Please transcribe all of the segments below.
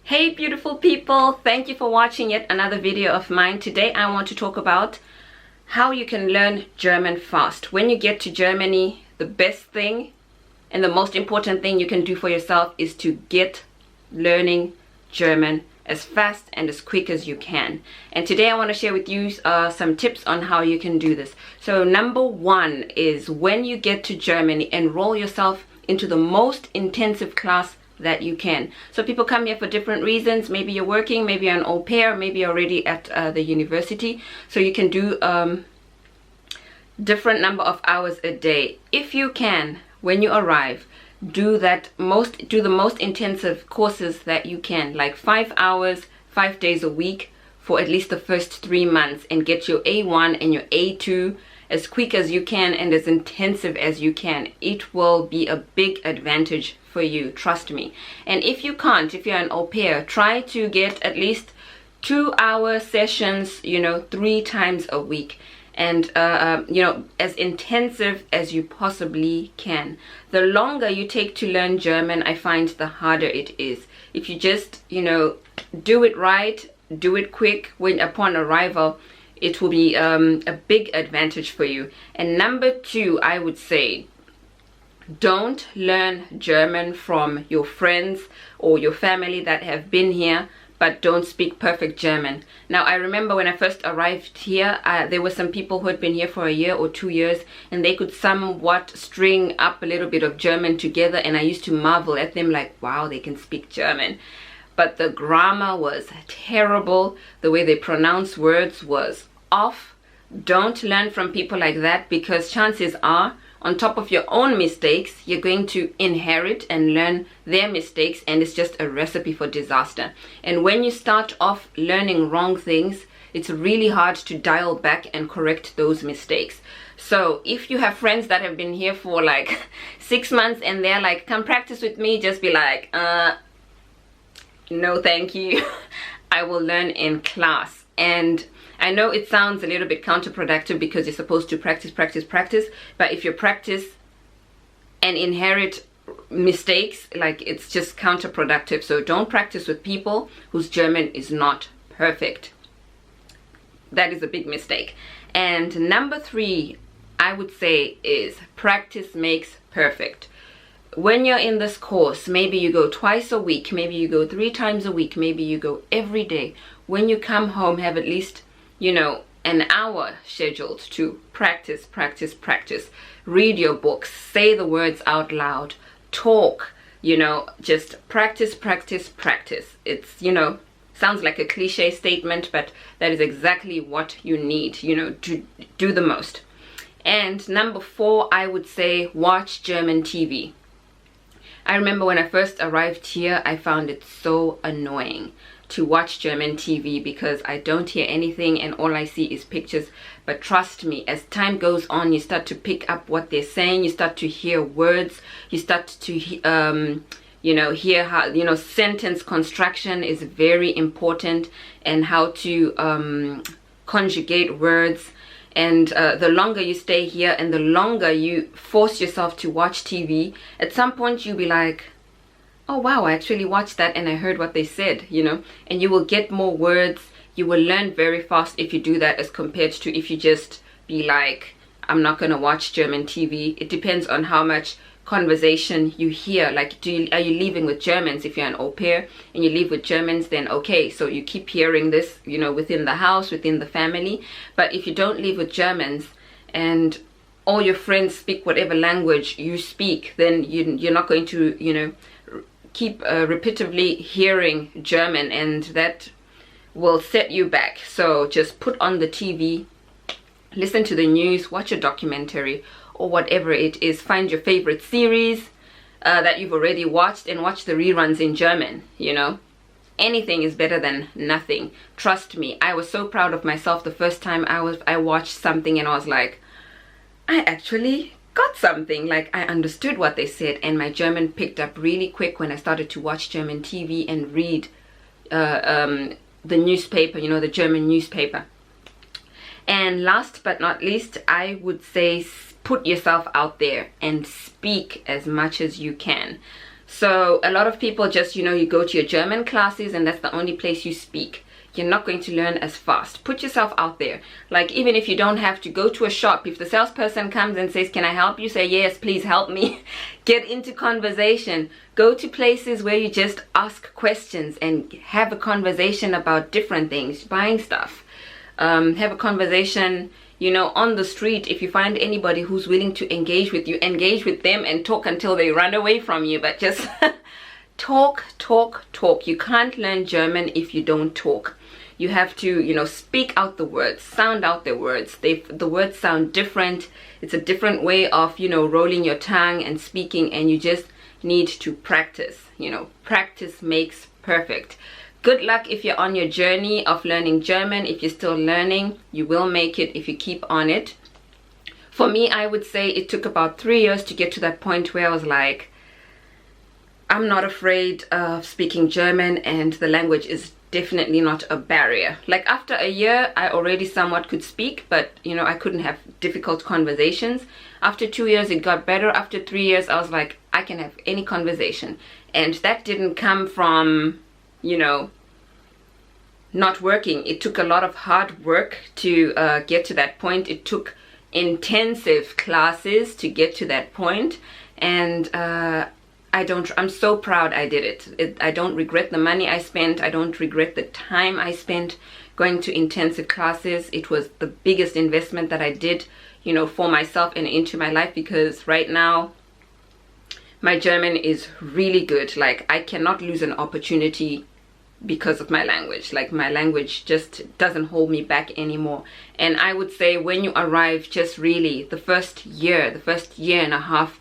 Hey beautiful people, thank you for watching yet another video of mine. Today I want to talk about how you can learn German fast. When you get to Germany, the best thing and the most important thing you can do for yourself is to get learning German as fast and as quick as you can. And today I want to share with you some tips on how you can do this. So number one is, when you get to Germany, enroll yourself into the most intensive class that you can. So people come here for different reasons. Maybe you're working, maybe you're an au pair, maybe you're already at the university, so you can do different number of hours a day. If you can, when you arrive, do the most intensive courses that you can, like 5 hours 5 days a week for at least the first 3 months, and get your A1 and your A2 as quick as you can and as intensive as you can. It will be a big advantage for you, trust me. And if you can't, if you're an au pair, try to get at least 2-hour sessions, 3 times a week, and as intensive as you possibly can. The longer you take to learn German, I find the harder it is. If you just do it right, do it quick, when upon arrival, it will be a big advantage for you. And number two, I would say, don't learn German from your friends or your family that have been here but don't speak perfect German. Now, I remember when I first arrived here, there were some people who had been here for a year or 2 years, and they could somewhat string up a little bit of German together, and I used to marvel at them like, wow, they can speak German. But the grammar was terrible. The way they pronounce words was off. Don't learn from people like that, because chances are, on top of your own mistakes, you're going to inherit and learn their mistakes, and it's just a recipe for disaster. And when you start off learning wrong things, it's really hard to dial back and correct those mistakes. So if you have friends that have been here for like 6 months and they're like, come practice with me, just be like, no thank you. I will learn in class. And I know it sounds a little bit counterproductive because you're supposed to practice, but if you practice and inherit mistakes, like, it's just counterproductive. So don't practice with people whose German is not perfect. That is a big mistake. And number three, I would say, is practice makes perfect. When you're in this course, maybe you go twice a week, maybe you go 3 times a week, maybe you go every day. When you come home, have at least an hour scheduled to practice. Read your books, say the words out loud, talk, just practice. It's, sounds like a cliche statement, but that is exactly what you need, to do the most. And number 4, I would say, watch German TV. I remember when I first arrived here, I found it so annoying to watch German TV because I don't hear anything and all I see is pictures. But trust me, as time goes on, you start to pick up what they're saying, you start to hear words, you start to hear how, sentence construction is very important, and how to conjugate words. And the longer you stay here and the longer you force yourself to watch TV, at some point you'll be like, oh wow, I actually watched that and I heard what they said, and you will get more words. You will learn very fast if you do that, as compared to if you just be like, I'm not going to watch German TV. It depends on how much conversation you hear. Like, are you living with Germans? If you're an au pair and you live with Germans, then okay, so you keep hearing this, within the house, within the family. But if you don't live with Germans and all your friends speak whatever language you speak, then you're not going to, keep repeatedly hearing German, and that will set you back. So just put on the TV, listen to the news, watch a documentary or whatever it is. Find your favorite series that you've already watched and watch the reruns in German. Anything is better than nothing. Trust me, I was so proud of myself the first time I watched something and I was like, I actually got something. Like, I understood what they said, and my German picked up really quick when I started to watch German TV and read the newspaper, the German newspaper. And last but not least, I would say, put yourself out there and speak as much as you can. So a lot of people just, you know, you go to your German classes and that's the only place you speak. You're not going to learn as fast. Put yourself out there. Like, even if you don't have to go to a shop, if the salesperson comes and says, can I help you? Say, yes, please help me. Get into conversation. Go to places where you just ask questions and have a conversation about different things, buying stuff. Have a conversation, you know, on the street. If you find anybody who's willing to engage with you, engage with them and talk until they run away from you. But just talk. You can't learn German if you don't talk. You have to, you know, speak out the words, sound out the words. The words sound different. It's a different way of, you know, rolling your tongue and speaking, and you just need to practice. You know, practice makes perfect. Good luck if you're on your journey of learning German. If you're still learning, you will make it if you keep on it. For me, I would say it took about 3 years to get to that point where I was like, I'm not afraid of speaking German and the language is definitely not a barrier. Like, after a year, I already somewhat could speak, but, you know, I couldn't have difficult conversations. After 2 years, it got better. After 3 years, I was like, I can have any conversation. And that didn't come from, you know, not working. It took a lot of hard work to get to that point. It took intensive classes to get to that point. And I'm so proud I did it. I don't regret the money I spent. I don't regret the time I spent going to intensive classes. It was the biggest investment that I did, you know, for myself and into my life, because right now my German is really good. Like, I cannot lose an opportunity because of my language. Like, my language just doesn't hold me back anymore. And I would say when you arrive, just really the first year and a half,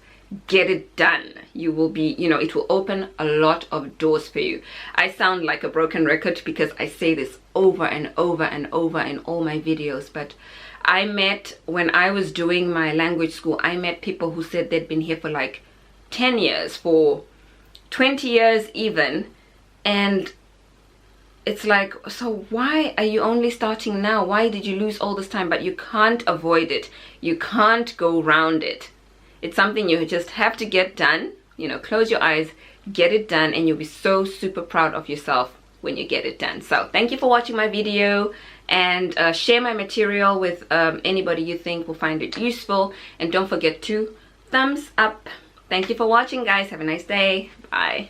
get it done. You will be, you know, it will open a lot of doors for you. I sound like a broken record because I say this over and over and over in all my videos, but I met, when I was doing my language school, I met people who said they'd been here for like 10 years, for 20 years even, and it's like, so why are you only starting now? Why did you lose all this time? But you can't avoid it. You can't go around it. It's something you just have to get done. You know, close your eyes, get it done, and you'll be so super proud of yourself when you get it done. So thank you for watching my video, and share my material with anybody you think will find it useful. And don't forget to thumbs up. Thank you for watching, guys. Have a nice day. Bye.